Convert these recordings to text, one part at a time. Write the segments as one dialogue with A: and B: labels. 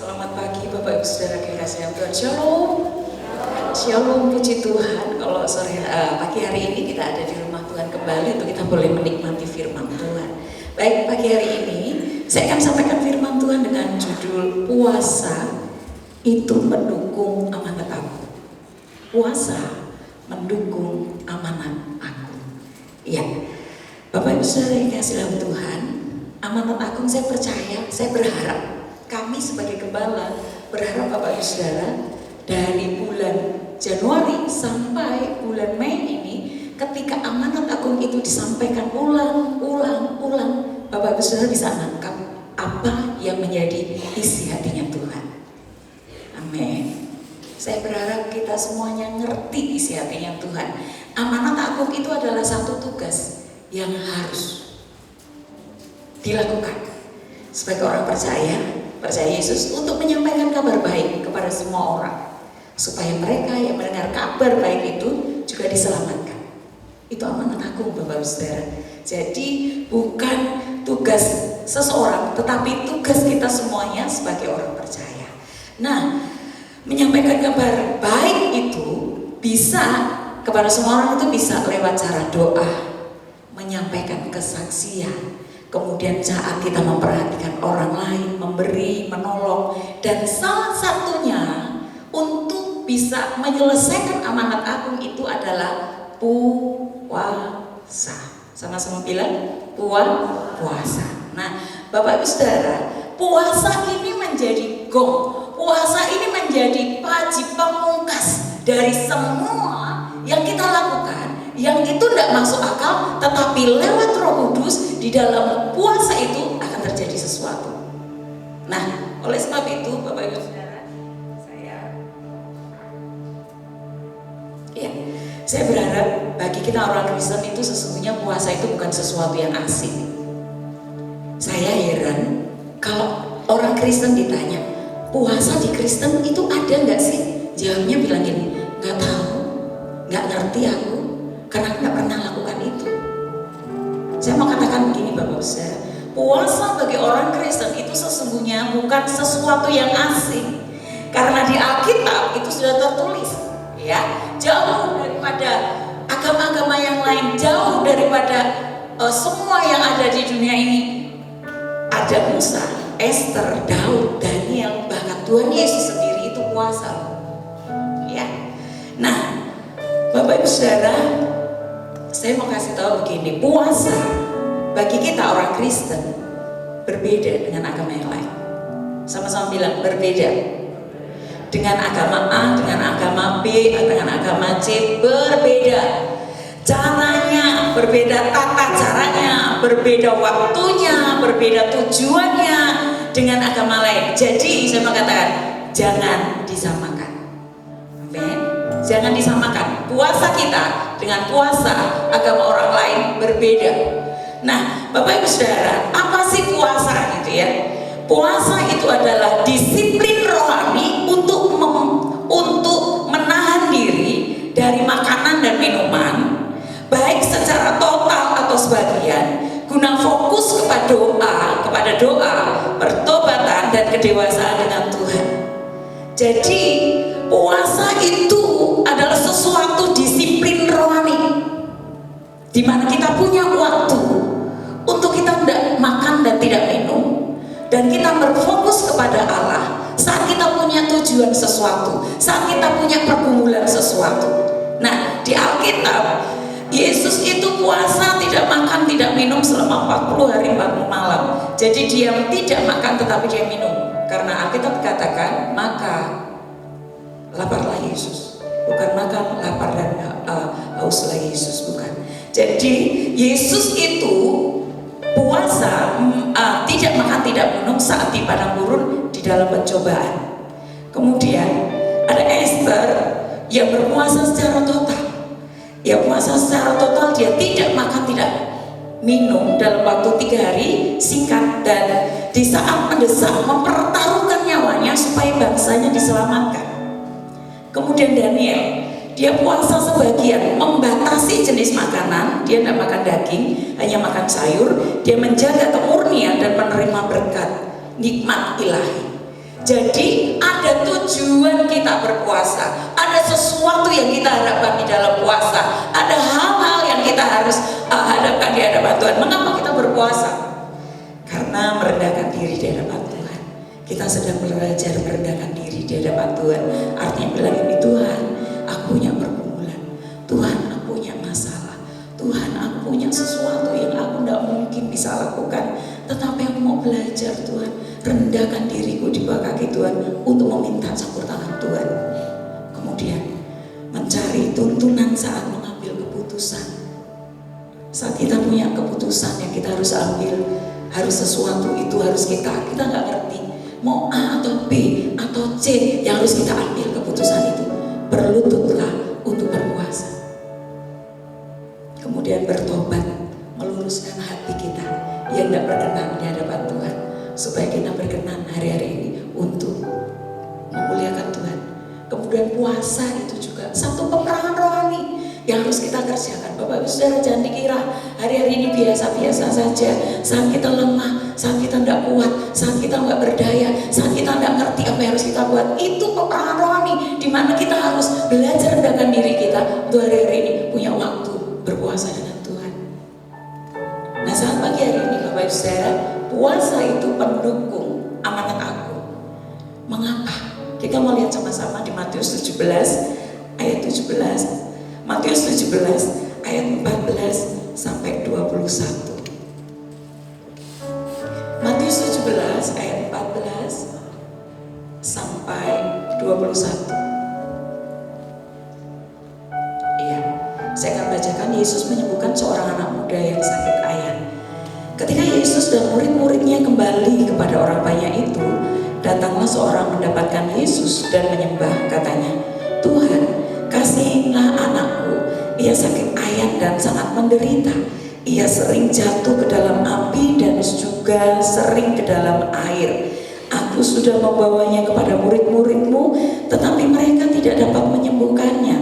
A: Selamat pagi Bapak Ibu Saudara kekasih Tuhan. Shalom. Shalom, puji Tuhan. Kalau pagi hari ini kita ada di rumah Tuhan kembali untuk kita boleh menikmati firman Tuhan. Baik, pagi hari ini saya akan sampaikan firman Tuhan dengan judul puasa itu mendukung amanat aku. Puasa mendukung amanat aku. Ya, Bapak Ibu Saudara kekasih Tuhan, amanat agung saya percaya, saya berharap kami sebagai gembala berharap Bapak Ibu Saudara dari bulan Januari sampai bulan Mei ini, ketika amanat agung itu disampaikan ulang, Bapak Ibu Saudara bisa menangkap apa yang menjadi isi hatinya Tuhan. Amin. Saya berharap kita semuanya ngerti isi hatinya Tuhan. Amanat agung itu adalah satu tugas yang harus dilakukan sebagai orang percaya Yesus untuk menyampaikan kabar baik kepada semua orang, supaya mereka yang mendengar kabar baik itu juga diselamatkan. Itu amanat agung Bapak Ibu Saudara. Jadi bukan tugas seseorang, tetapi tugas kita semuanya sebagai orang percaya. Nah, menyampaikan kabar baik itu bisa kepada semua orang, itu bisa lewat cara doa, menyampaikan kesaksian, kemudian saat kita memperhatikan orang lain, memberi, menolong, dan salah satunya untuk bisa menyelesaikan amanat agung itu adalah puasa. Sama-sama bilang puasa. Nah, Bapak Ibu Saudara, puasa ini menjadi gong. Puasa ini menjadi wajib pamungkas dari semua yang kita lakukan, yang itu tidak masuk akal, tetapi lewat Roh Kudus di dalam puasa itu akan terjadi sesuatu. Nah, oleh sebab itu Bapak Ibu Saudara, saya berharap bagi kita orang Kristen itu sesungguhnya puasa itu bukan sesuatu yang asing. Saya heran kalau orang Kristen ditanya, puasa di Kristen itu ada nggak sih? Jawabnya bilang gini, nggak tahu, nggak ngerti aku, karena nggak pernah lakukan itu. Saya mau katakan begini Bapak Saudara, puasa bagi orang Kristen itu sesungguhnya bukan sesuatu yang asing, karena di Alkitab itu sudah tertulis, ya, jauh daripada agama-agama yang lain, jauh daripada semua yang ada di dunia ini. Ada Musa, Esther, Daud, Daniel, bahkan Tuhan Yesus sendiri itu puasa, ya. Nah, Bapak Ibu Saudara, saya mau kasih tahu begini, puasa bagi kita orang Kristen berbeda dengan agama yang lain. Sama-sama bilang berbeda. Dengan agama A, dengan agama B, dengan agama C berbeda. Caranya berbeda, tata caranya berbeda, waktunya berbeda, tujuannya dengan agama lain. Jadi saya mau katakan, jangan disamakan. Amin. Jangan disamakan puasa kita dengan puasa agama orang lain berbeda. Nah, Bapak Ibu Saudara, apa sih puasa gitu ya? Puasa itu adalah disiplin rohani untuk menahan diri dari makanan dan minuman, baik secara total atau sebagian, guna fokus kepada doa, pertobatan dan kedewasaan dengan Tuhan. Jadi puasa itu adalah sesuatu disiplin rohani, di mana kita punya waktu untuk kita tidak makan dan tidak minum, dan kita berfokus kepada Allah saat kita punya tujuan sesuatu, saat kita punya pergumulan sesuatu. Nah, di Alkitab Yesus itu puasa tidak makan tidak minum selama 40 hari 40 malam. Jadi dia tidak makan tetapi dia minum, karena Alkitab katakan maka laparlah Yesus, bukan makan lapar dan hauslah Yesus, bukan. Jadi Yesus itu puasa tidak makan tidak minum saat di padang gurun di dalam pencobaan. Kemudian ada Esther yang berpuasa secara total. Ya, puasa secara total, dia tidak makan tidak minum dalam waktu 3 hari singkat, dan di saat mendesak mempertaruhkan nyawanya supaya bangsanya diselamatkan. Kemudian Daniel, dia puasa sebagian, membatasi jenis makanan, dia tidak makan daging, hanya makan sayur. Dia menjaga kemurnian dan menerima berkat nikmat ilahi. Jadi ada tujuan kita berpuasa, ada sesuatu yang kita harapkan di dalam puasa, ada hal-hal yang kita harus hadapkan di hadapan Tuhan. Mengapa kita berpuasa? Karena merendahkan diri di hadapan Tuhan. Kita sedang belajar merendahkan diri di hadapan Tuhan. Artinya bilang ini, Tuhan, aku punya pergumulan, Tuhan, aku punya masalah, Tuhan, aku punya sesuatu yang aku tidak mungkin bisa lakukan, tetapi aku mau belajar, Tuhan, rendahkan diriku di bawah kaki Tuhan untuk meminta campur tangan Tuhan. Kemudian mencari tuntunan saat mengambil keputusan. Saat kita punya keputusan yang kita harus ambil, harus sesuatu itu harus kita nggak ngerti mau A atau B atau C, yang harus kita ambil keputusan itu. Berlututlah untuk berpuasa. Kemudian bertobat, meluruskan hati kita yang tidak berkenan di hadapan Tuhan, supaya kita berkenan hari-hari ini untuk memuliakan Tuhan. Kemudian puasa itu juga satu peperangan rohani yang harus kita kerjakan. Bapak Ibu Saudara, jangan dikira hari-hari ini biasa-biasa saja. Saat kita lemah, saat kita tidak kuat, saat kita nggak berdaya, saat kita tidak ngerti apa yang harus kita buat, itu peperangan rohani di mana kita harus belajar rendahkan diri kita untuk hari-hari ini punya waktu berpuasa dengan Tuhan. Nah, saat pagi hari ini Bapak Ibu Saudara, puasa itu pendukung amanat agung. Mengapa? Kita mau lihat sama-sama di Matius 17 ayat 17. Matius 17 ayat 14 sampai 21. Matius 17 ayat 14 sampai 21. Iya, saya akan bacakan. Yesus menyembuhkan seorang anak muda yang sakit ayan. Ketika Yesus dan murid-muridnya kembali kepada orang banyak itu, datanglah seorang mendapatkan Yesus dan menyembah, katanya, Tuhan, kasihilah anakku, ia sakit ayan dan sangat menderita. Ia sering jatuh ke dalam api dan juga sering ke dalam air. Aku sudah membawanya kepada murid-muridmu, tetapi mereka tidak dapat menyembuhkannya.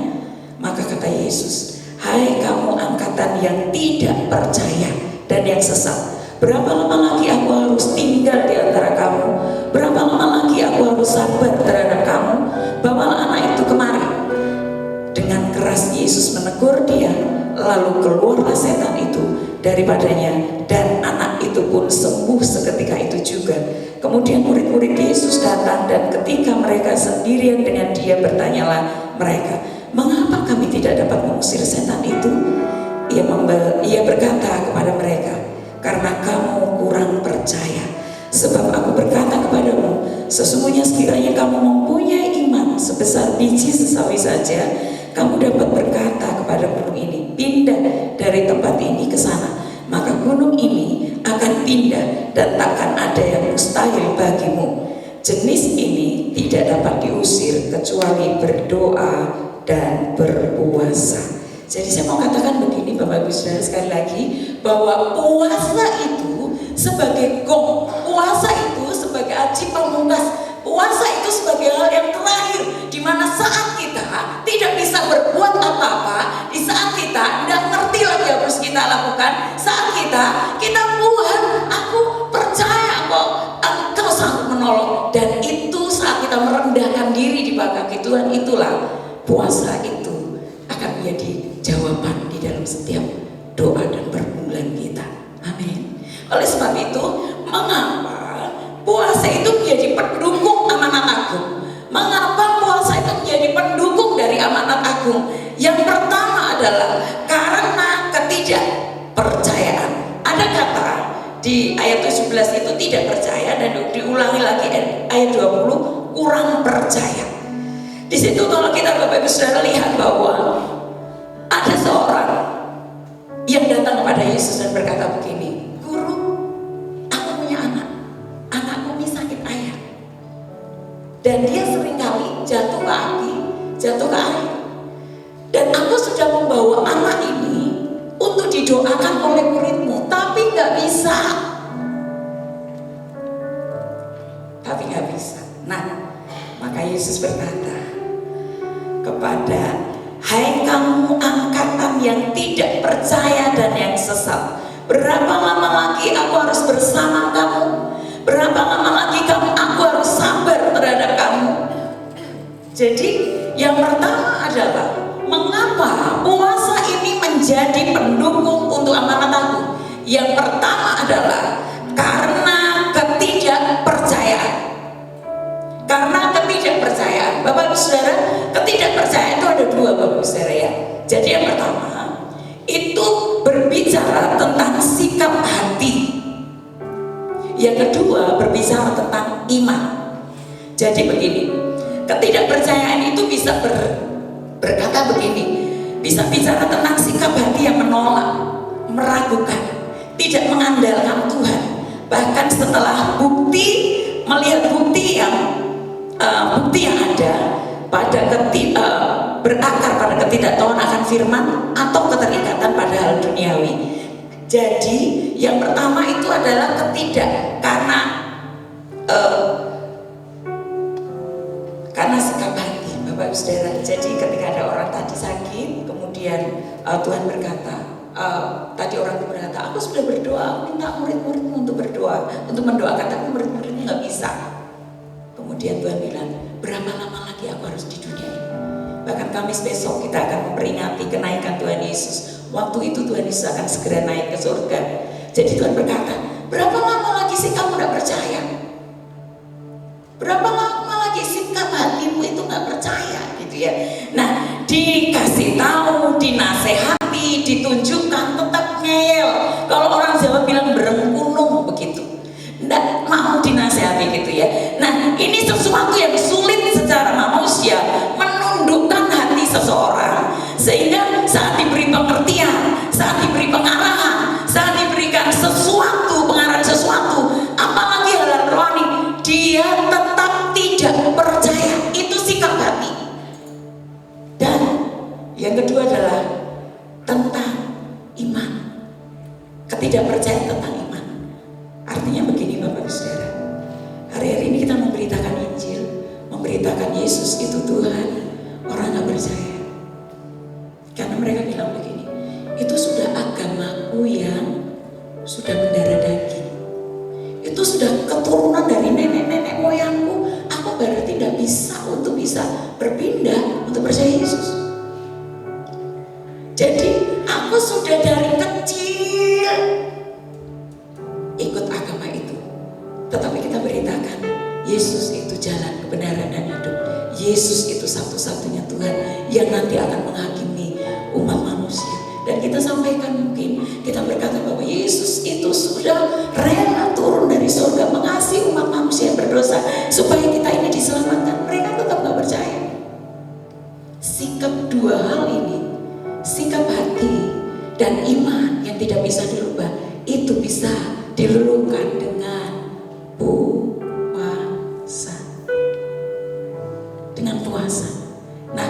A: Maka kata Yesus, hai kamu angkatan yang tidak percaya dan yang sesat, berapa lama lagi aku harus tinggal di antara kamu? Berapa lama lagi aku harus sabar terhadap kamu? Bawalah anak itu kemari. Dengan keras Yesus menegur dia, lalu keluarlah setan itu daripadanya, dan anak itu pun sembuh seketika itu juga. Kemudian murid-murid Yesus datang, dan ketika mereka sendirian dengan dia, bertanyalah mereka, mengapa kami tidak dapat mengusir setan itu? Ia berkata kepada mereka, karena kamu kurang percaya. Sebab aku berkata kepadamu, sesungguhnya sekiranya kamu mempunyai iman sebesar biji sesawi saja, kamu dapat berkata kepada gunung ini, pindah dari tempat ini ke sana, maka gunung ini akan pindah dan takkan ada yang mustahil bagimu. Jenis ini tidak dapat diusir kecuali berdoa dan berpuasa. Jadi saya mau katakan begini Bapak Ibu Saudara, sekali lagi, bahwa puasa itu sebagai gong, puasa itu sebagai aji pamungkas, puasa itu sebagai hal yang terakhir, di mana saat kita tidak bisa berbuat apa-apa, di saat kita tidak ngerti lagi yang harus kita lakukan, saat kita Tuhan, aku percaya kok Engkau sanggup menolong, dan itu saat kita merendahkan diri di bawah kaki Tuhan, itulah puasa itu akan menjadi jawaban di dalam setiap doa dan pergumulan kita. Amin. Oleh sebab itu, mengapa puasa itu menjadi pendukung amanat agung? Mengapa puasa itu menjadi pendukung dari amanat agung? Yang pertama adalah karena ketidakpercayaan. Ada kata di ayat 17 itu tidak percaya, dan diulangi lagi ayat 20, kurang percaya. Di situ kalau kita Bapak Ibu Saudara lihat bahwa ada seorang yang datang kepada Yesus dan berkata begini, Guru, aku punya anak, anakku ini sakit ayan, dan dia seringkali jatuh ke api, jatuh ke air, dan aku sudah membawa anak ini untuk didoakan oleh muridmu, tapi nggak bisa. Nah, maka Yesus berkata kepada, hai kamu angkatan yang tidak percaya dan yang sesat, berapa lama lagi aku harus bersama kamu? Berapa lama lagi aku harus sabar Jadi yang pertama adalah mengapa puasa ini menjadi pendukung untuk amanat aku. Yang pertama adalah karena ketidakpercayaan. Karena ketidakpercayaan, Bapak Ibu Saudara, ketidakpercayaan itu ada dua, Bapak Ibu Saudara ya. Jadi yang pertama itu berbicara tentang sikap hati. Yang kedua berbicara tentang iman. Jadi begini, ketidakpercayaan itu bisa berkata begini, bisa bicara tentang sikap hati yang menolak, meragukan, tidak mengandalkan Tuhan. Bahkan setelah melihat bukti yang ada berakar pada ketidaktahuan akan firman atau keterikatan pada hal duniawi. Jadi yang pertama itu adalah karena sikap hati, Bapak Ibu Saudara. Jadi ketika ada orang tadi sakit, kemudian Tuhan berkata, tadi orang itu berkata, aku sudah berdoa, aku minta murid-muridmu untuk berdoa, untuk mendoakan, tapi murid-muridmu nggak bisa. Kemudian Tuhan bilang, berapa lama lagi aku harus di dunia ini? Bahkan Kamis besok kita akan memperingati kenaikan Tuhan Yesus. Waktu itu Tuhan Yesus akan segera naik ke surga. Jadi Tuhan berkata, berapa lama lagi sih kamu gak percaya? Berapa lama lagi sikap hatimu itu gak percaya gitu ya. Nah, dikasih tahu, dinasehati, ditunjukkan, tetap ngeyel. Kalau orang Jawa bilang berengkunung begitu, nggak mau dinasehati gitu ya. Nah, ini sesuatu yang sulit secara manusia, menundukkan hati seseorang, sehingga saat diberi pengertian, saat diberi pengarahan, saat diberikan pengarahan sesuatu, apalagi hal rohani, dia tetap tidak percaya. Itu sikap hati. Dan yang kedua adalah tentang iman. Ketidakpercayaan tentang iman. Artinya begini Bapak Ibu Saudara, hari-hari ini kita memberitakan Injil, memberitakan Yesus itu Tuhan, orang gak percaya. Karena mereka bilang begini, itu sudah agamaku yang sudah mendarah daging, itu sudah keturunan dari nenek-nenek moyangku, aku berarti tidak bisa untuk bisa berpindah untuk percaya Yesus. Jadi aku sudah dari kecil ikut agama itu. Tetapi kita beritakan Yesus itu jalan kebenaran dan hidup. Yesus itu satu-satunya Tuhan yang nanti akan menghakimi umat manusia. Dan kita sampaikan, mungkin kita berkata bahwa Yesus itu sudah rela turun dari surga mengasihi umat manusia yang berdosa supaya kita ini diselamatkan. Mereka tetap gak percaya. Sikap dua hal ini, sikap hati dan iman yang tidak bisa dirubah, itu bisa diluluhkan dengan puasa. Dengan puasa. Nah,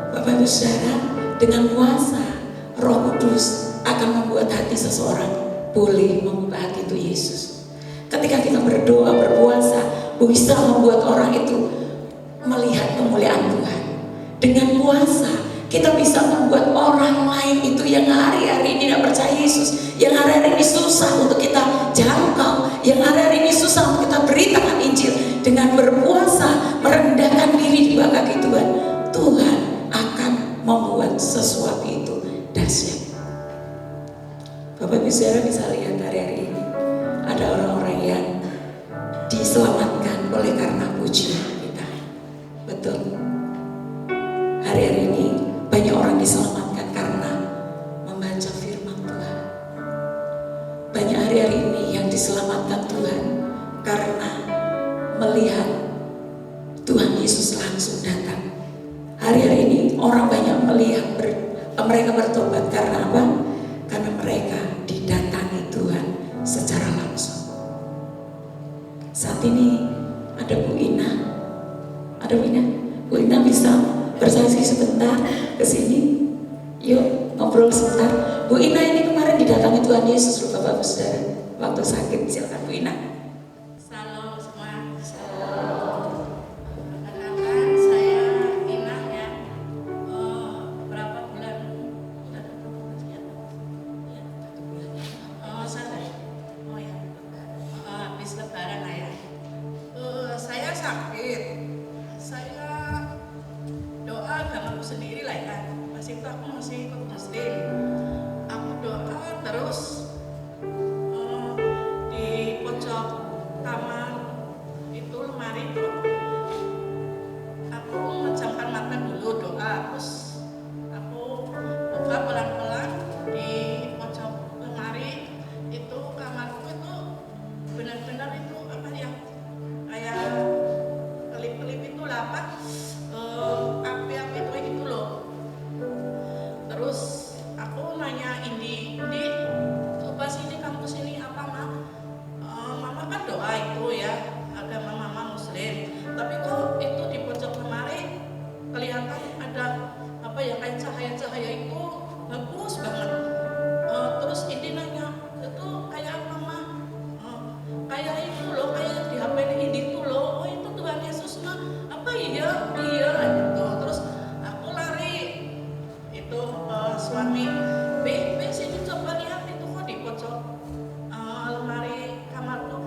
A: Bapak Ibu Saudara, dengan puasa Roh Kudus akan membuat hati seseorang boleh mengubah hati itu Yesus. Ketika kita berdoa, berpuasa, bisa membuat orang itu melihat kemuliaan Tuhan. Dengan puasa kita bisa membuat orang lain itu yang hari-hari ini tidak percaya Yesus, yang hari-hari ini susah untuk kita jangkau, yang hari-hari ini susah untuk kita beritakan Injil. Dengan berpuasa, merendahkan diri di bawah kaki Tuhan, Tuhan akan membuat sesuatu itu dahsyat. Bapak Ibu Saudara bisa lihat hari-hari ini ada orang-orang yang diselamatkan oleh karena pujian kita. Betul. Hari-hari ini banyak orang diselamatkan karena membaca firman Tuhan. Banyak hari-hari ini yang diselamatkan Tuhan karena melihat Tuhan Yesus langsung datang. Hari-hari ini orang banyak melihat mereka bertobat karena apa? Karena mereka didatangi Tuhan secara langsung. Saat ini ada Bu Ina. Ada Bu Ina. Bu Ina bisa bersaksi sebentar ke sini. Yuk ngobrol sebentar. Bu Ina ini kemarin didatangi Tuhan Yesus loh Bapak Ibu Saudara. Waktu sakit, silakan Bu Ina.
B: Salam semua. Perkenalkan saya Ina ya. Berapa bulan? Habis Lebaran lah ya. Saya sakit. Saya masih ikut muslim. Aku doa terus di pojok kamar itu lemari itu aku memejamkan mata dulu doa, terus aku buka pelan-pelan di pojok lemari itu kamarku itu benar-benar itu apa ya, kayak kelip-kelip itu apa api-api itu gitu loh. Terus aku nanya Indi, coba sini kamu sini apa mama kan doa itu ya, agama mama muslim, tapi kok itu di pojok lemari kelihatan ada apa ya, kayak cahaya-cahaya itu bagus banget. Terus Indi nanya, itu kayak apa mah? Kayak itu loh, kayak di HP Indi itu loh. Oh itu Tuhan Yesus mah. Apa iya gitu. Terus aku lari itu suami, Be sini coba lihat itu kok di pojok lemari kamarku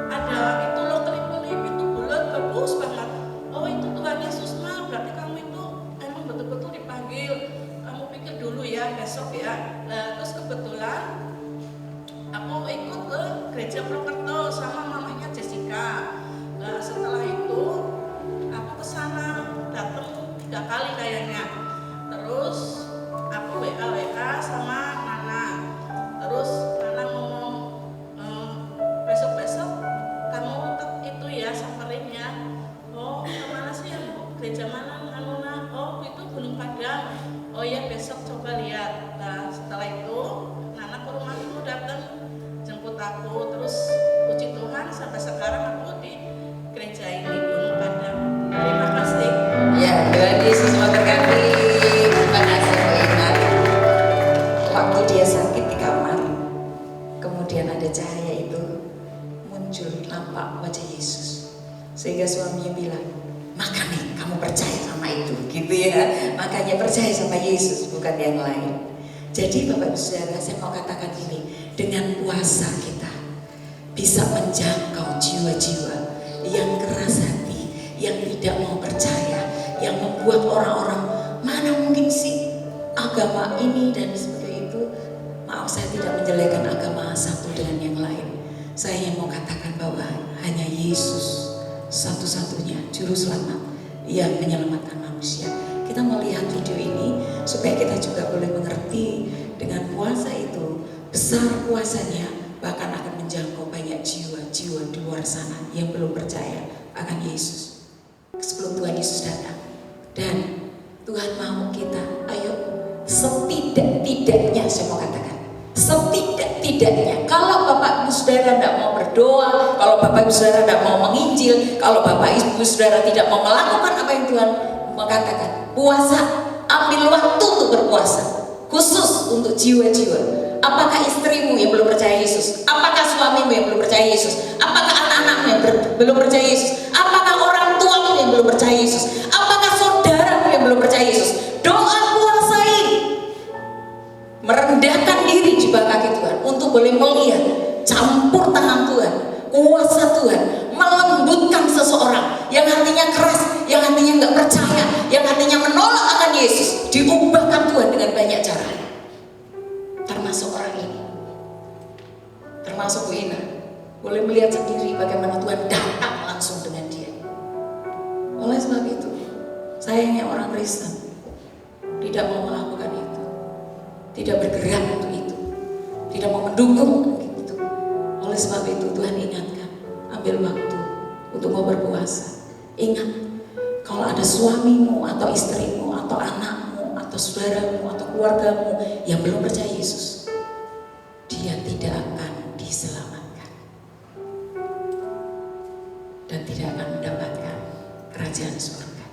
B: ada itu loh, kelip-kelip itu bulat bagus banget. Oh itu Tuhan Yesus mah, berarti kamu itu emang betul-betul dipanggil. Kamu pikir dulu ya, besok ya. Terus kebetulan aku ikut ke gereja Prokerto sama mamanya Jessica. Setelah itu aku kesana, datang 3 kali kayaknya. Terus aku WA sama Nana. Terus Nana ngomong, besok-besok kamu itu ya samperinnya. Oh kemana sih, gereja mana Nana? Oh itu Gunung Padang. Oh ya besok coba lihat. Nah setelah itu Nana ke rumahku datang jemput aku, terus puji Tuhan sampai sekarang aku di gereja ini Gunung Padang. Terima kasih.
A: Ya, Tuhan Yesus memberkati. Terima kasih Bu Ina. Waktu dia sakit di kamar, kemudian ada cahaya itu muncul, nampak wajah Yesus. Sehingga suaminya bilang, makanya kamu percaya sama itu, gitu ya. Makanya percaya sama Yesus, bukan yang lain. Jadi Bapak Ibu Saudara, saya mau katakan ini, dengan puasa kita bisa menjangkau jiwa-jiwa yang keras hati, yang tidak mau percaya, yang membuat orang-orang, mana mungkin sih agama ini dan sebagainya itu. Maaf, saya tidak menjelekan agama satu dengan yang lain. Saya mau katakan bahwa hanya Yesus satu-satunya juru selamat yang menyelamatkan manusia. Kita melihat video ini supaya kita juga boleh mengerti dengan puasa itu, besar puasanya, bahkan akan menjangkau banyak jiwa-jiwa di luar sana yang belum percaya akan Yesus sebelum Tuhan Yesus datang. Dan Tuhan mau kita, ayo setidak-tidaknya, saya mau katakan setidak-tidaknya, kalau Bapak Ibu Saudara tidak mau berdoa, kalau Bapak Ibu Saudara tidak mau menginjil, kalau Bapak Ibu Saudara tidak mau melakukan apa yang Tuhan mengatakan, puasa, ambil waktu untuk berpuasa khusus untuk jiwa-jiwa. Apakah istrimu yang belum percaya Yesus? Apakah suamimu yang belum percaya Yesus? Apakah anak-anakmu yang belum percaya Yesus? Apakah orang tuamu yang belum percaya Yesus? Apakah saudaramu yang belum percaya Yesus? Doa, puasain, merendahkan diri di bawah kaki Tuhan untuk boleh melihat campur tangan Tuhan, kuasa Tuhan melembutkan seseorang yang hatinya keras, yang hatinya nggak percaya, yang hatinya menolak akan Yesus, diubahkan Tuhan dengan banyak cara. Termasuk orang ini, termasuk Bu Ina, boleh melihat sendiri bagaimana Tuhan datang langsung dengan dia. Oleh sebab itu, sayangnya orang Kristen tidak mau melakukan itu, tidak bergerak untuk itu, tidak mau mendukung untuk itu. Oleh sebab itu Tuhan ingatkan, ambil waktu untuk mau berpuasa. Ingat, kalau ada suamimu atau istrimu atau anakmu atau saudaramu atau keluargamu yang belum percaya Yesus, dia tidak akan diselamatkan dan tidak akan mendapatkan kerajaan surga.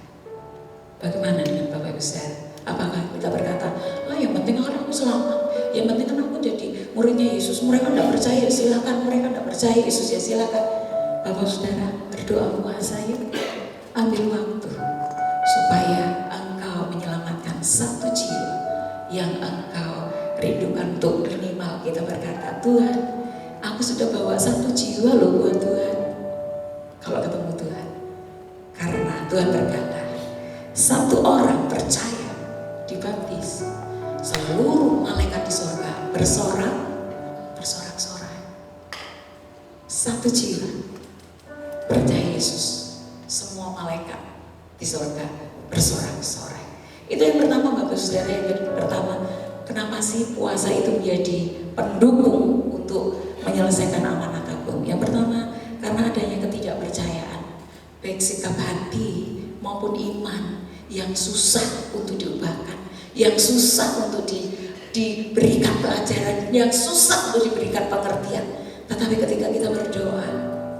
A: Bagaimana dengan Bapak Ibu Saudara? Apakah kita berkata, yang penting kan aku selamat, yang penting kan aku jadi muridnya Yesus. Mereka tidak percaya, silakan. Mereka tidak percaya Yesus, ya silakan. Bapak Saudara, berdoa puasa yuk, ambil waktu supaya engkau menyelamatkan satu jiwa yang engkau rindukan untuk minimal kita berkata, Tuhan, aku sudah bawa satu jiwa loh buat Tuhan. Kalau ketemu Tuhan, karena Tuhan berkata, satu orang percaya dibaptis, seluruh malaikat di surga bersorak-sorai. Satu jiwa percaya Yesus, semua malaikat di surga bersorak-sorai. Itu yang pertama, Bapak Saudara. Yang pertama, kenapa sih puasa itu menjadi pendukung untuk menyelesaikan amanat agung? Yang pertama, karena adanya ketidakpercayaan, baik sikap hati maupun iman yang susah untuk diubahkan, yang susah untuk diberikan pelajaran, yang susah untuk diberikan pengertian. Tetapi ketika kita berdoa,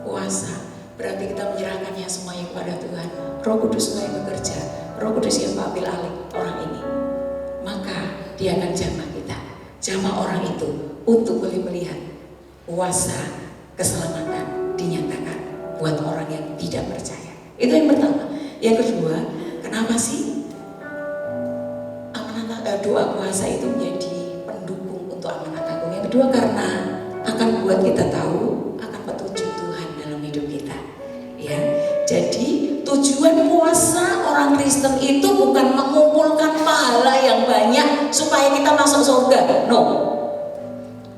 A: puasa, berarti kita menyerahkannya semuanya kepada Tuhan. Roh Kudus yang bekerja, Roh Kudus yang mengambil alih orang ini, maka Dia akan jamah kita, jamah orang itu untuk boleh melihat kuasa keselamatan dinyatakan buat orang yang tidak percaya. Itu yang pertama. Yang kedua, kenapa sih doa puasa itu menjadi pendukung untuk amanat agung? Yang kedua, karena akan membuat kita tahu akan petunjuk Tuhan dalam hidup kita. Ya, jadi tujuan puasa orang Kristen itu bukan mengumpulkan pahala yang banyak supaya kita masuk surga. No.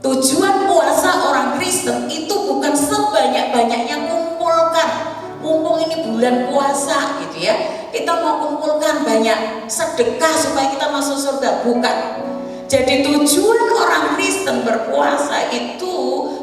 A: Tujuan puasa orang Kristen itu bukan sebanyak-banyaknya kumpulkan. Mumpung ini bulan puasa gitu ya, kita mau kumpulkan banyak sedekah supaya kita masuk surga. Bukan. Jadi tujuan orang Kristen berpuasa itu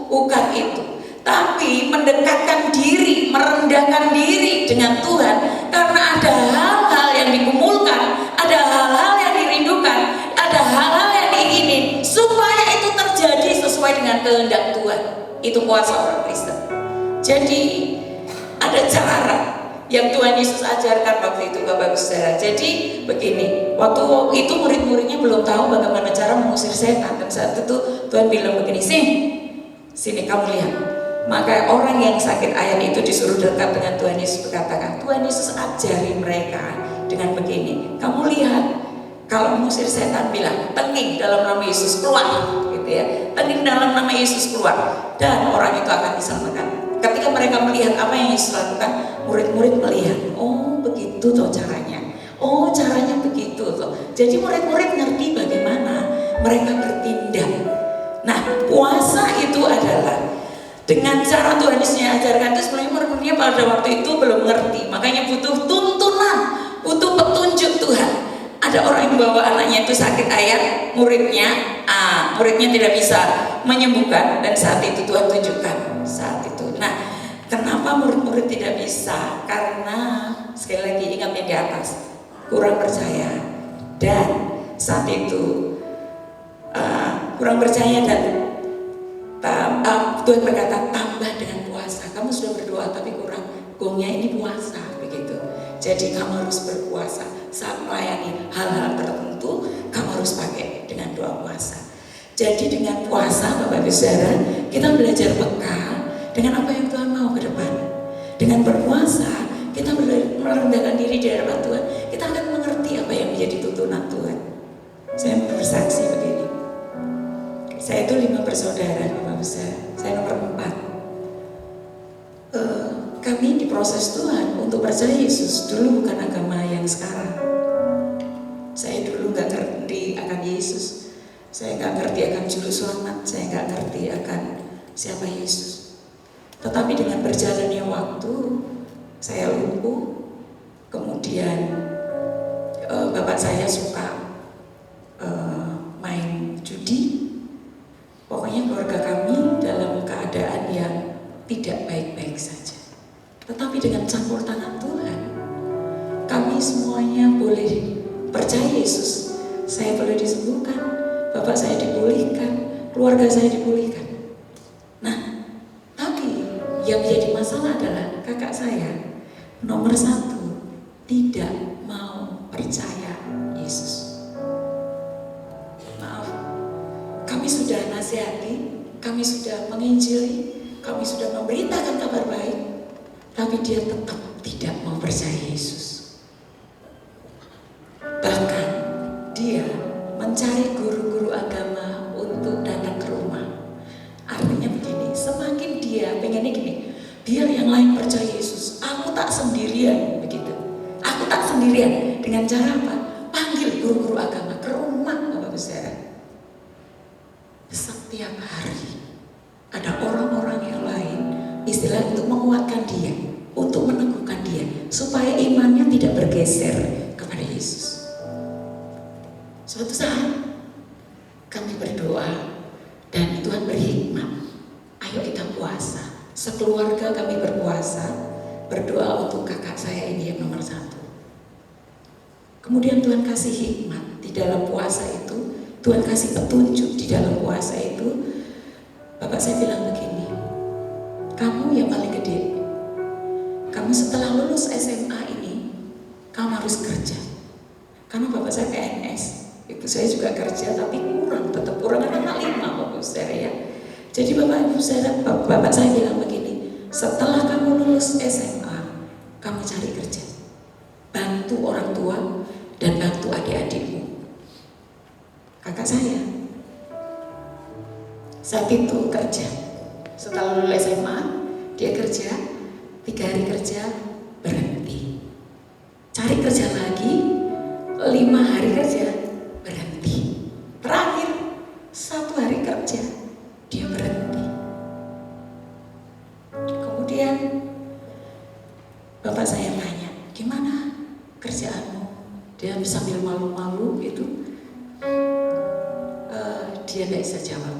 A: bukan itu, tapi mendekatkan diri, merendahkan diri dengan Tuhan. Karena ada hal-hal yang dikumpulkan, ada hal-hal yang dirindukan, ada hal-hal yang diinginin, supaya itu terjadi sesuai dengan kehendak Tuhan. Itu puasa orang Kristen. Jadi ada cara yang Tuhan Yesus ajarkan waktu itu, Bapak Saudara. Jadi begini, waktu itu murid-muridnya belum tahu bagaimana cara mengusir setan. Dan saat itu Tuhan bilang begini, sini kamu lihat. Maka orang yang sakit ayam itu disuruh dekat dengan Tuhan Yesus, berkatakan, Tuhan Yesus ajari mereka dengan begini, kamu lihat, kalau mengusir setan bilang, tenging dalam nama Yesus keluar, gitu ya, tenging dalam nama Yesus keluar, dan orang itu akan diselamatkan. Ketika mereka melihat apa yang Yesus lakukan, murid-murid melihat, oh begitu toh caranya, oh caranya begitu toh. Jadi murid-murid ngerti bagaimana mereka bertindak. Nah, puasa itu adalah dengan cara Tuhan Yesus ajarkan itu. Sebenarnya murid-muridnya pada waktu itu belum ngerti, makanya butuh tuntunan, butuh petunjuk Tuhan. Ada orang yang bawa anaknya itu sakit ayam, muridnya tidak bisa menyembuhkan, dan saat itu Tuhan tunjukkan saat itu. Nah, kenapa murid-murid tidak bisa? Karena sekali lagi ingat yang di atas, kurang percaya, dan saat itu kurang percaya, dan Tuhan berkata tambah dengan puasa. Kamu sudah berdoa tapi kurang, gongnya ini puasa begitu. Jadi kamu harus berpuasa saat melayani hal-hal tertentu, kamu harus pakai dengan doa puasa. Jadi dengan puasa, Bapak Ibu Saudara, kita belajar peka dengan apa yang Tuhan mau ke depan. Dengan berpuasa, kita merendahkan diri di hadapan Tuhan. Kita akan mengerti apa yang menjadi tuntunan Tuhan. Saya bersaksi begini. Saya itu 5 bersaudara, Bapak Ibu Saudara. Saya nomor 4. Kami diproses Tuhan untuk percaya Yesus. Dulu bukan agama yang sekarang. Saya dulu gak ngerti akan Yesus. Saya gak ngerti akan juru selamat. Saya gak ngerti akan siapa Yesus. Tetapi dengan berjalannya waktu, saya lumpuh. Kemudian bapak saya suka main judi. Pokoknya keluarga kami dalam keadaan yang tidak baik-baik saja. Tetapi dengan campur tangan Tuhan, kami semuanya boleh percaya Yesus. Saya boleh disembuhkan, bapak saya dipulihkan, keluarga saya dipulihkan. Nah, tapi yang menjadi masalah adalah kakak saya nomor 1 tidak mau percaya Yesus. Maaf, kami sudah nasihati, kami sudah menginjili, kami sudah memberitakan kabar baik, tapi dia tetap tidak mau percaya Yesus. Bahkan dia mencari guru-guru agama untuk datang ke rumah. Artinya begini, semakin dia pengennya gini, biar yang lain percaya Yesus, aku tak sendirian begitu. Aku tak sendirian. Dengan cara apa? Panggil guru-guru agama ke rumah, Bapak Besar. supaya imannya tidak bergeser kepada Yesus. Suatu saat kami berdoa dan Tuhan berhikmat, ayo kita puasa. Sekeluarga kami berpuasa, berdoa untuk kakak saya ini yang nomor 1. Kemudian Tuhan kasih hikmat di dalam puasa itu, Tuhan kasih petunjuk di dalam puasa itu. Bapak saya bilang begini, kamu yang paling gede, kamu setelah lulus SMA ini, kamu harus kerja. Karena bapak saya PNS, ibu saya juga kerja, tapi kurang, tetap kurang, anak 5 bapak saudara ya. Jadi bapak saya bilang begini, setelah kamu lulus SMA, kamu cari kerja, bantu orang tua dan bantu adik-adikmu. Kakak saya saat itu kerja, setelah lulus SMA dia kerja, 3 hari kerja berhenti, cari kerja lagi, 5 hari kerja berhenti, terakhir 1 hari kerja dia berhenti. Kemudian bapak saya tanya, gimana kerjaanmu? Dia sambil malu-malu gitu, dia tidak bisa jawab.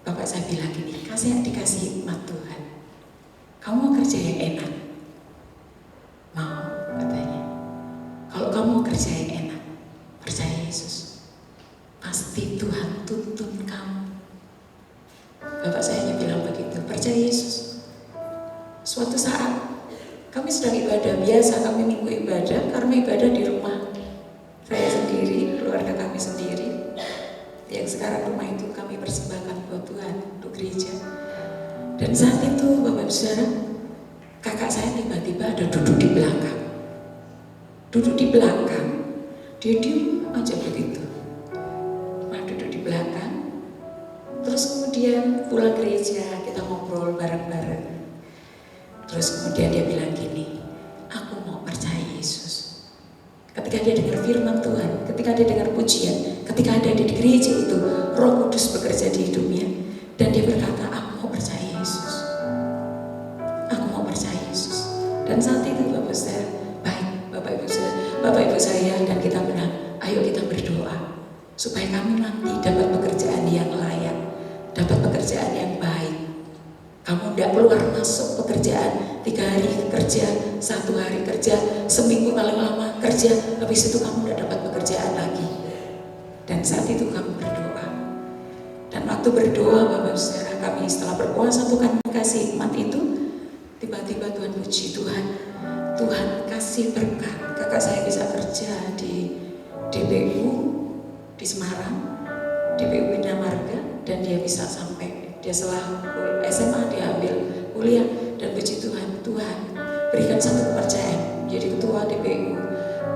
A: Bapak saya bilang gini, dikasih hikmat Tuhan, kamu mau kerja yang enak? Mau, katanya. Kalau kamu mau kerja yang enak, percaya Yesus, pasti Tuhan tuntun kamu. Bapak saya hanya bilang begitu, percaya Yesus. Suatu saat kami sedang ibadah biasa, kami minggu ibadah, karena ibadah di rumah saya sendiri, keluarga kami sendiri. Yang sekarang rumah itu kami persembahkan buat Tuhan untuk gereja. Dan saat itu Bapak Saudara, kakak saya tiba-tiba ada duduk di belakang. Duduk di belakang, dia diem aja begitu. Nah, duduk di belakang. Terus kemudian pulang gereja, kita ngobrol bareng-bareng. Terus kemudian dia bilang gini, aku mau percaya Yesus. Ketika dia dengar firman Tuhan, ketika dia dengar pujian, ketika ada di gereja itu, Roh Kudus bekerja di hidupnya, dan dia berkata, aku mau percaya Yesus. Aku mau percaya Yesus. Dan saat itu Bapak saya, baik Bapak Ibu saya dan kita bilang, ayo kita berdoa supaya kami nanti dapat pekerjaan yang layak, dapat pekerjaan yang baik. Kamu tidak keluar masuk pekerjaan, 3 hari kerja, 1 hari kerja, seminggu paling lama kerja, habis itu kamu tidak dapat pekerjaan lagi. Dan saat itu kamu berdoa. Dan waktu berdoa Bapak Saudara, kami setelah berpuasa Tuhan kasih hikmat itu, tiba-tiba Tuhan puji Tuhan kasih berkat. Kakak saya bisa kerja di DBU di Semarang, DBU Bina Marga, dan dia bisa sampai, dia setelah SMA dia ambil kuliah, dan puji Tuhan, Tuhan berikan satu kepercayaan jadi ketua DBU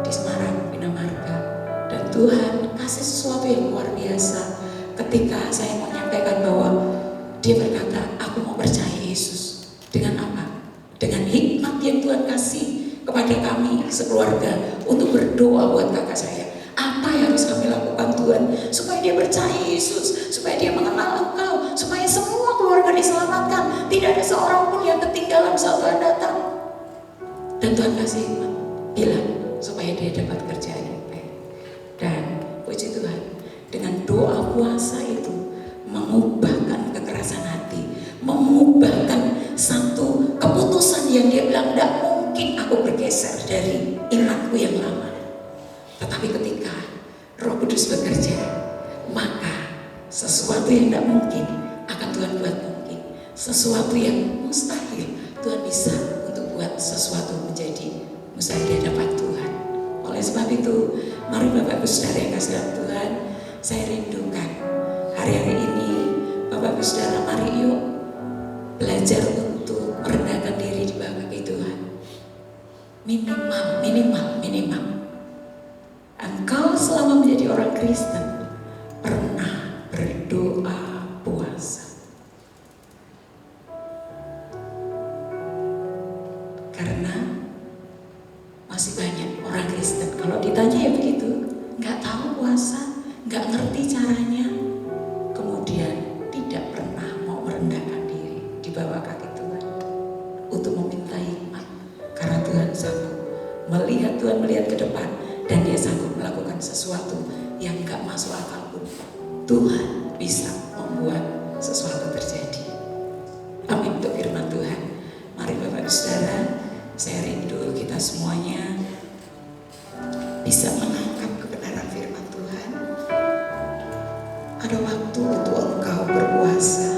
A: di Semarang Bina Marga. Dan Tuhan kasih sesuatu yang luar biasa ketika saya mau menyampaikan bahwa dia berkata, aku mau percaya Yesus. Dengan apa? Dengan hikmat yang Tuhan kasih kepada kami sekeluarga untuk berdoa buat kakak saya. Apa yang harus kami lakukan Tuhan supaya dia percaya Yesus, supaya dia mengenal Engkau, supaya semua keluarga diselamatkan, tidak ada seorang pun yang ketinggalan saat Tuhan datang. Dan Tuhan kasih hikmat, bilang supaya dia dapat kerjaan yang baik. Dan puji Tuhan, dengan doa puasa itu mengubahkan kekerasan hati, mengubahkan satu keputusan yang dia bilang tidak mungkin aku bergeser dari imanku yang lama. Tetapi ketika Roh Kudus bekerja, maka sesuatu yang tidak mungkin akan Tuhan buat mungkin. Sesuatu yang mustahil Tuhan bisa untuk buat sesuatu menjadi mustahil di hadapan Tuhan. Oleh sebab itu, mari Bapak Ibu Saudara yang kasih dalam Tuhan, saya rindukan hari-hari ini Bapak Ibu Saudara, mari yuk belajar untuk merendahkan diri di bawah kaki Tuhan. Minimal engkau selama menjadi orang Kristen pernah berdoa puasa. Karena masih banyak orang Kristen kalau ditanya ya begitu, nggak tahu puasa, nggak ngerti caranya, kemudian tidak pernah mau merendahkan diri di bawah kaki Tuhan untuk meminta hikmat. Karena Tuhan melihat Tuhan, melihat ke depan, dan dia sanggup melakukan sesuatu yang gak masuk akal pun. Tuhan bisa membuat sesuatu terjadi. Amin untuk firman Tuhan. Mari Bapak Saudara, saya rindu kita semuanya bisa menangkap kebenaran firman Tuhan. Ada waktu untuk engkau berpuasa.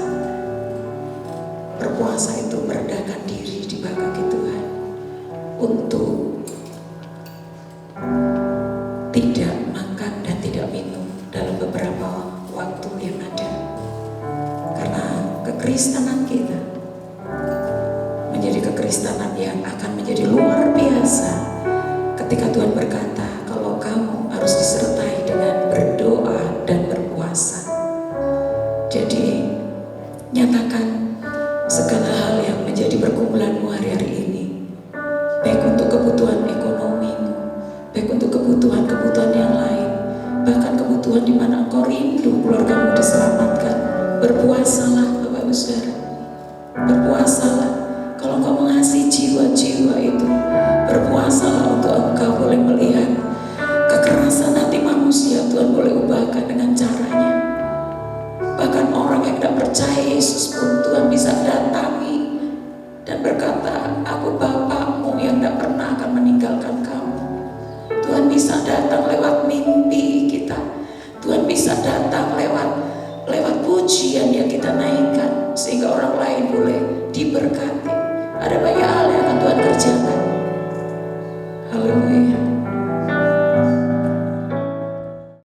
A: Berpuasa itu merendahkan diri di bawah kaki Tuhan, untuk tidak makan dan tidak minum dalam beberapa waktu yang ada. Karena kekristenan kita menjadi kekristenan yang akan menjadi luar biasa ketika Tuhan berkata kalau kamu harus disertai dengan berdoa dan berpuasa. Jadi nyatakan segala hal yang menjadi pergumulanmu hari-hari ini, baik untuk kebutuhan ekonomimu, baik untuk kebutuhan-kebutuhan yang lain, bahkan kebutuhan di mana engkau rindu keluargamu diselamatkan. Berpuasalah Bapak Saudara, berpuasalah. Kalau engkau mengasihi jiwa-jiwa itu, berpuasalah untuk engkau boleh melihat kekerasan hati manusia Tuhan boleh ubahkan dengan caranya. Bahkan orang yang tidak percaya Yesus pun Tuhan bisa datangi dan berkata, aku Bapakmu yang tidak pernah akan meninggalkan kamu. Tuhan bisa datang lewat mimpi kita. Tuhan bisa datang lewat pujian yang kita naikkan, sehingga orang lain boleh diberkati.